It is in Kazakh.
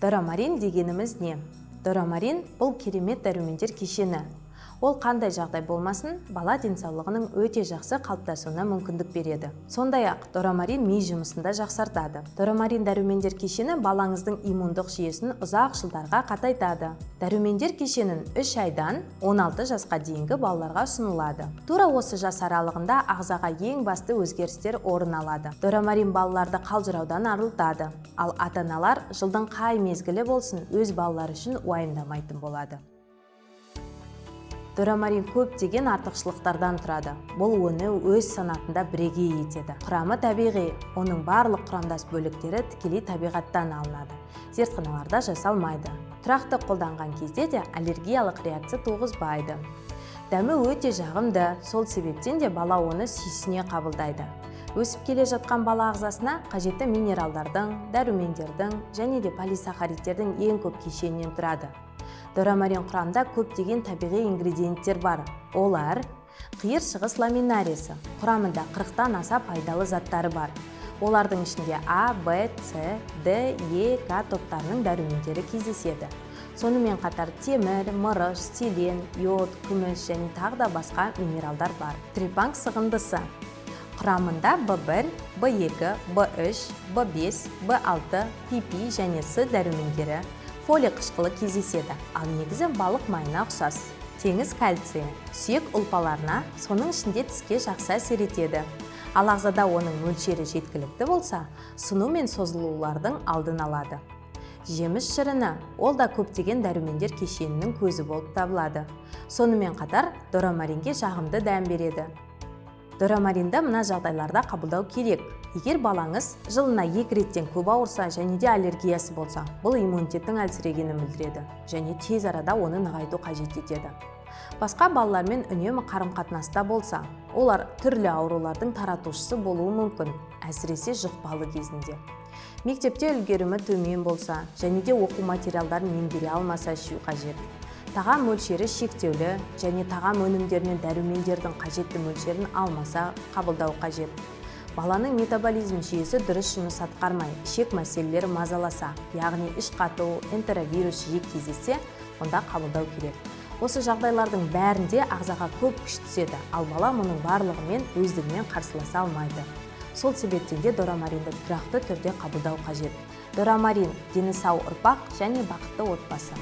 Дорамарин дегеніміз не? Дорамарин бұл керемет дәрумендер кешені. Ол қандай жағдай болмасын, бала денсаулығының өте жақсы қалыптасуына мүмкіндік береді. Сондай-ақ дорамарин ми жұмысында жақсартады. Дорамарин дәрумендер кешені балаңыздың иммундық жүйесін ұзақ жылдарға қатайтады. Дәрумендер кешенін 3 айдан 16 жасқа дейінгі балаларға ұсынылады. Тура осы жас аралығында ағзаға ең басты өзгерістер орын алады. Дорамарин балаларды қалжыраудан арылтады. Ал ата-аналар жылдың қай мезгілі болсын өз балалары үшін уайымдамайтын болады. Дорамарин көптеген артықшылықтардан тұрады. Бұл оны өз санатында бірегей етеді. Құрамы табиғи, оның барлық құрамдас бөліктері тікелей табиғаттан алынады. Зертханаларда жасалмайды. Тұрақты қолданған кезде де аллергиялық реакция туғызбайды. Дәмі өте жағымды, сол себептен де бала оны сүйсіне қабылдайды. Өсіп келе жатқан бала ағзасына қажетті минералдардың, дәрумендердің және де полисахаридтердің ең көп кешенінен тұрады. Дорамарин құрамында көптеген табиғи ингредиенттер бар. Олар қиыр шығыс ламинариясы. Құрамында 40-тан аса пайдалы заттары бар. Олардың ішінде А, Б, С, Д, Е, К топтарының дәрумендері кездеседі. Сонымен қатар темір, мырыш, селен, йод, күміс және тағы да басқа минералдар бар. Трипанк сығындысы. Құрамында В1, В2, В3, В5, В6, ПП және С дәрумендері, фолий қышқылы кездеседі, ал негізі балық майына ұқсас. Теңіз кальцийі, сүйек ұлпаларына, соның ішінде тіске жақсы әсер етеді. Ал ағзада оның мөлшері жеткілікті болса, сыну мен созылулардың алдын алады. Жеміс шырыны, ол да көптеген дәрумендер кешенінің көзі болып табылады. Сонымен қатар дорамаринге жағымды дәм береді. Дорамаринді мына жағдайларда қабылдау керек. Егер балаңыз жылына 2 реттен көп ауырса және де аллергиясы болса, бұл иммунитеттің әлсірегенін білдіреді және тез арада оны нығайту қажет етеді. Басқа балалармен үнемі қарым-қатынаста болса, олар түрлі аурулардың таратушысы болуы мүмкін, әсіресе жұқпалы кезінде. Мектепте үлгерімі төмен болса және де оқу материалдарын меңгере алмаса ішу қажет. Тағам мөлшері шектеулі және тағам өнімдерінен дәрумендердің қажетті мөлшерін алмаса қабылдау қажет. Баланың метаболизм жүйесі дұрыс жұмыс атқармай, ішек мәселелері мазаласа, яғни іш қату, энтеровирус жиі кездессе, онда қабылдау керек. Осы жағдайлардың бәрінде ағзаға көп күш түседі, ал бала мұның барлығымен өздігімен қарсыласа алмайды. Сол себептен де дорамаринді тұрақты түрде қабылдау қажет. Дорамарин – дені сау ұрпақ және бақытты отбасы.